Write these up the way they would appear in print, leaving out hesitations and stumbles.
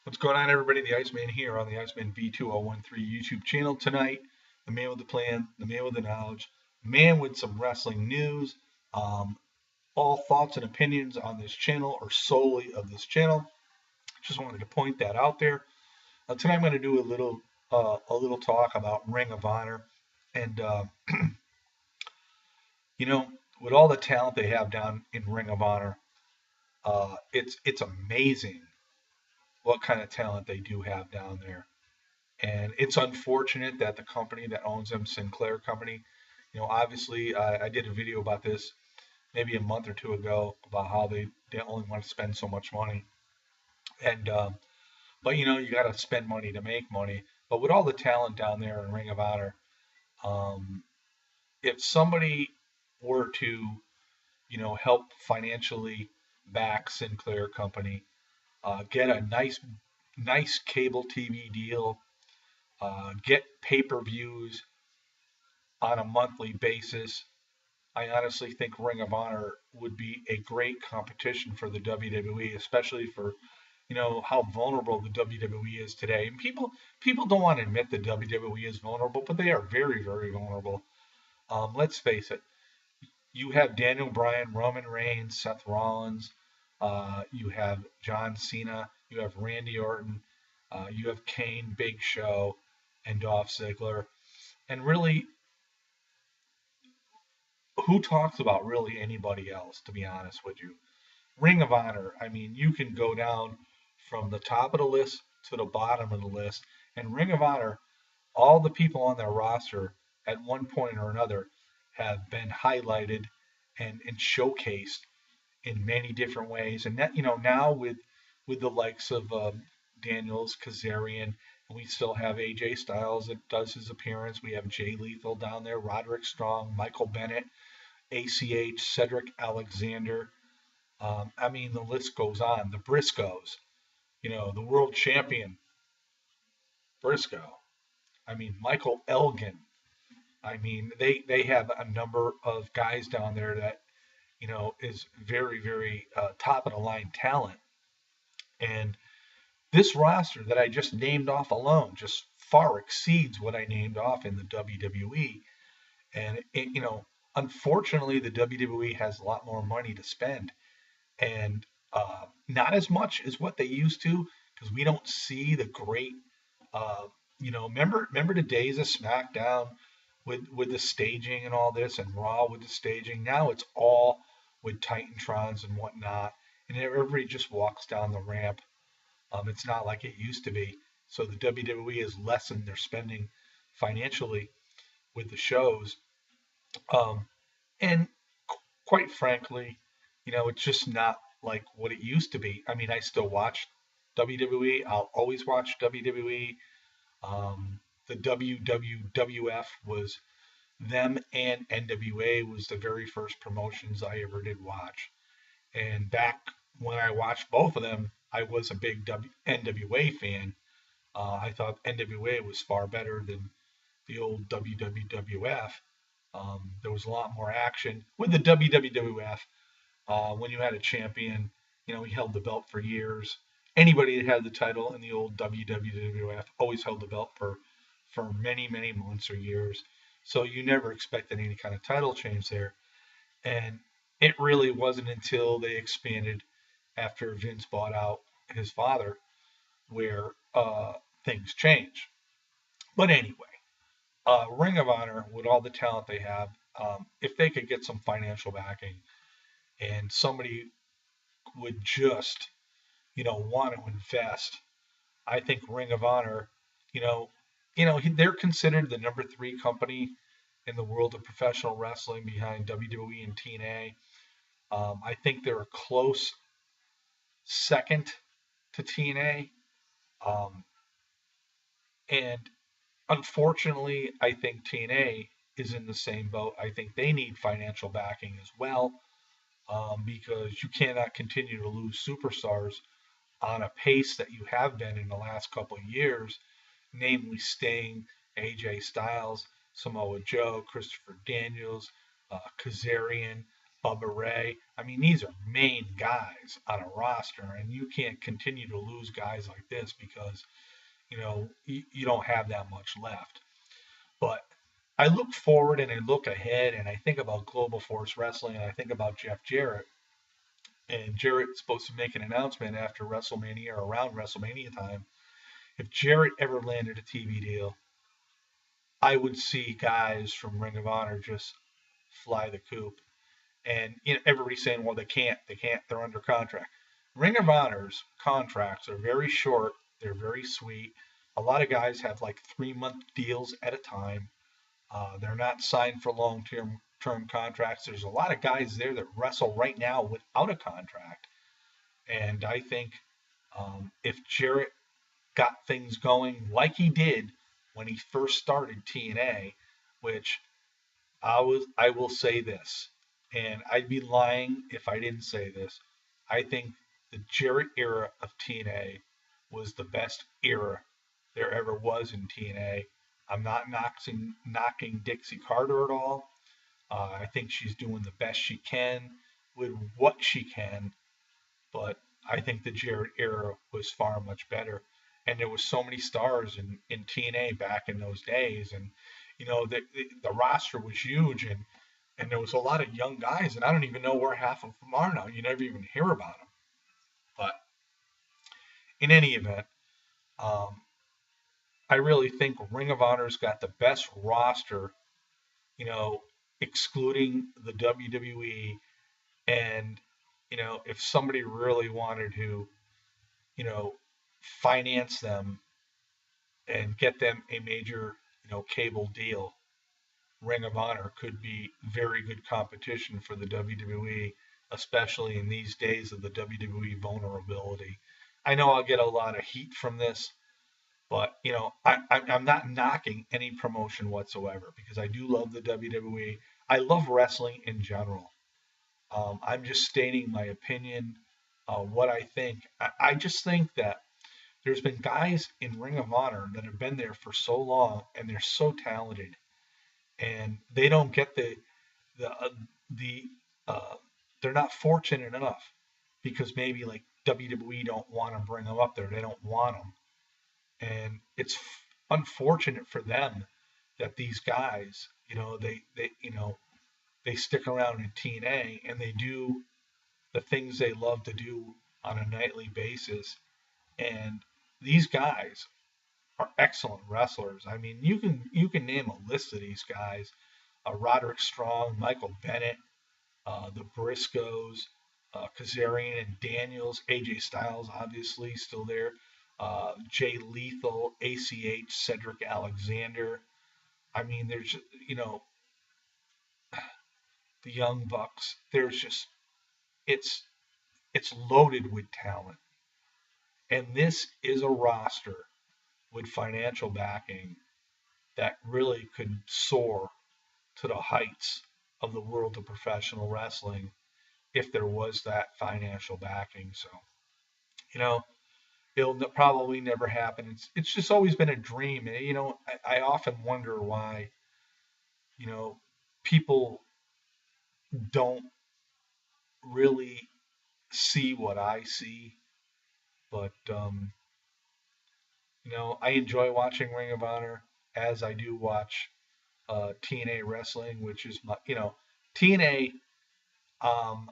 What's going on, everybody? The Iceman here on the Iceman V2013 YouTube channel tonight. The man with the plan, the man with the knowledge, man with some wrestling news. Um, all thoughts and opinions on this channel are solely of this channel. Just wanted to point that out there. Tonight I'm going to do a little talk about Ring of Honor, and you know, with all the talent they have down in Ring of Honor, it's amazing what kind of talent they do have down there. And it's unfortunate that the company that owns them, Sinclair Company, obviously, I did a video about this maybe a month or two ago about how they only want to spend so much money. And but you got to spend money to make money. But with all the talent down there in Ring of Honor, um, if somebody were to help financially back Sinclair Company, get a nice cable TV deal, get pay-per-views on a monthly basis, I honestly think Ring of Honor would be a great competition for the WWE, especially for how vulnerable the WWE is today. And people don't want to admit the WWE is vulnerable, but they are very very vulnerable. Let's face it. You have Daniel Bryan, Roman Reigns, Seth Rollins. You have John Cena. You have Randy Orton. You have Kane, Big Show, and Dolph Ziggler. And really, who talks about really anybody else, to be honest with you? Ring of Honor, I mean, you can go down from the top of the list to the bottom of the list. And Ring of Honor, all the people on their roster at one point or another have been highlighted and showcased in many different ways. And that, now with the likes of Daniels, Kazarian, and we still have AJ Styles that does his appearance. We have Jay Lethal down there, Roderick Strong, Michael Bennett, ACH, Cedric Alexander. I mean, the list goes on. The Briscoes, the world champion Briscoe. I mean, Michael Elgin. I mean, they have a number of guys down there that, is very, very top of the line talent. And this roster that I just named off alone just far exceeds what I named off in the WWE. And, unfortunately, the WWE has a lot more money to spend and not as much as what they used to because we don't see the great. Uh, remember the days of SmackDown with the staging and all this, and Raw with the staging. Now it's all with Titantrons and whatnot, and everybody just walks down the ramp. It's not like it used to be. So the WWE has lessened their spending financially with the shows, um, and quite frankly, it's just not like what it used to be. I mean, I still watch WWE. I'll always watch WWE. The WWF was them and NWA was the very first promotions I ever did watch. And back when I watched both of them, I was a big NWA fan. I thought NWA was far better than the old WWF. There was a lot more action with the WWF. When you had a champion, he held the belt for years. Anybody that had the title in the old WWF always held the belt for many, many months or years. So you never expected any kind of title change there. And it really wasn't until they expanded after Vince bought out his father where things changed. But anyway, Ring of Honor, with all the talent they have, if they could get some financial backing and somebody would just, want to invest, I think Ring of Honor, you know, they're considered the number three company in the world of professional wrestling behind WWE and TNA. I think they're a close second to TNA. Um, and unfortunately, I think TNA is in the same boat. I think they need financial backing as well because you cannot continue to lose superstars on a pace that you have been in the last couple of years, namely Sting, AJ Styles, Samoa Joe, Christopher Daniels, Kazarian. Bubba Ray. I mean, these are main guys on a roster, and you can't continue to lose guys like this because you don't have that much left. But I look forward and I look ahead, and I think about Global Force Wrestling, and I think about Jeff Jarrett. And Jarrett's supposed to make an announcement after WrestleMania or around WrestleMania time. If Jarrett ever landed a TV deal, I would see guys from Ring of Honor just fly the coop. And everybody's saying, well, they can't, they're under contract. Ring of Honor's contracts are very short, they're very sweet. A lot of guys have like 3 month deals at a time. They're not signed for long term contracts. There's a lot of guys there that wrestle right now without a contract. And I think if Jarrett got things going like he did when he first started TNA, which I will say this, and I'd be lying if I didn't say this. I think the Jarrett era of TNA was the best era there ever was in TNA. I'm not knocking Dixie Carter at all. I think she's doing the best she can with what she can, but I think the Jarrett era was far much better. And there was so many stars in TNA back in those days, and the roster was huge, and there was a lot of young guys, and I don't even know where half of them are now. You never even hear about them. But in any event, um, I really think Ring of Honor's got the best roster, you know, excluding the WWE. And, if somebody really wanted to, you know, finance them and get them a major, cable deal, Ring of Honor could be very good competition for the WWE, especially in these days of the WWE vulnerability. I know I'll get a lot of heat from this, but I'm not knocking any promotion whatsoever because I do love the WWE. I love wrestling in general. I'm just stating my opinion, what I think. I just think that there's been guys in Ring of Honor that have been there for so long and they're so talented, and they don't get the the they're not fortunate enough because maybe like WWE don't want to bring them up there. They don't want them, and it's unfortunate for them that these guys, they stick around in TNA and they do the things they love to do on a nightly basis. And these guys are excellent wrestlers. I mean, you can name a list of these guys: Roderick Strong, Michael Bennett, the Briscoes, Kazarian and Daniels, AJ Styles, obviously still there, Jay Lethal, ACH, Cedric Alexander. I mean, there's the Young Bucks. There's just it's it's loaded with talent, and this is a roster with financial backing that really could soar to the heights of the world of professional wrestling if there was that financial backing. So, you know, it'll probably never happen. It's just always been a dream. And, I often wonder why, you know, people don't really see what I see. But, I enjoy watching Ring of Honor as I do watch TNA wrestling, which is TNA. Um,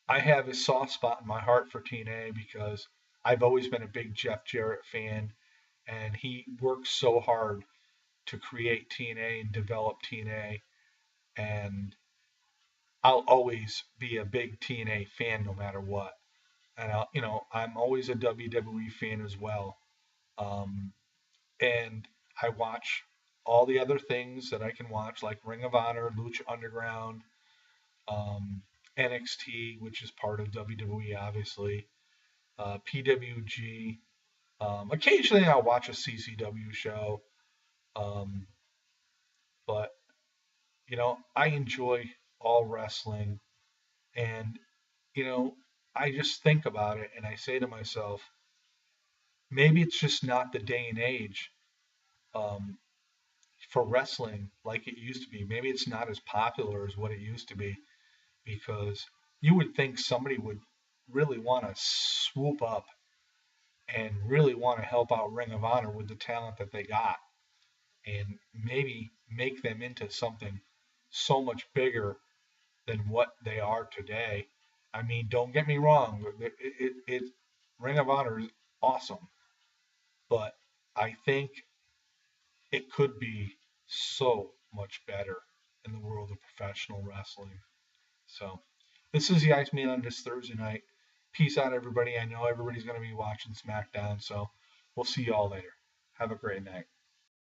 I have a soft spot in my heart for TNA because I've always been a big Jeff Jarrett fan, and he works so hard to create TNA and develop TNA, and I'll always be a big TNA fan no matter what. And I'm always a WWE fan as well. Um, and I watch all the other things that I can watch, like Ring of Honor, Lucha Underground, um, NXT, which is part of WWE, obviously, PWG. Occasionally, I'll watch a CCW show, um, but I enjoy all wrestling, and you know, I just think about it and I say to myself, maybe it's just not the day and age um, for wrestling like it used to be. Maybe it's not as popular as what it used to be. because you would think somebody would really want to swoop up and really want to help out Ring of Honor with the talent that they got and maybe make them into something so much bigger than what they are today. I mean, don't get me wrong, Ring of Honor is awesome, but I think it could be so much better in the world of professional wrestling. So, this is the Iceman on this Thursday night. Peace out, everybody. I know everybody's going to be watching SmackDown, so we'll see you all later. Have a great night.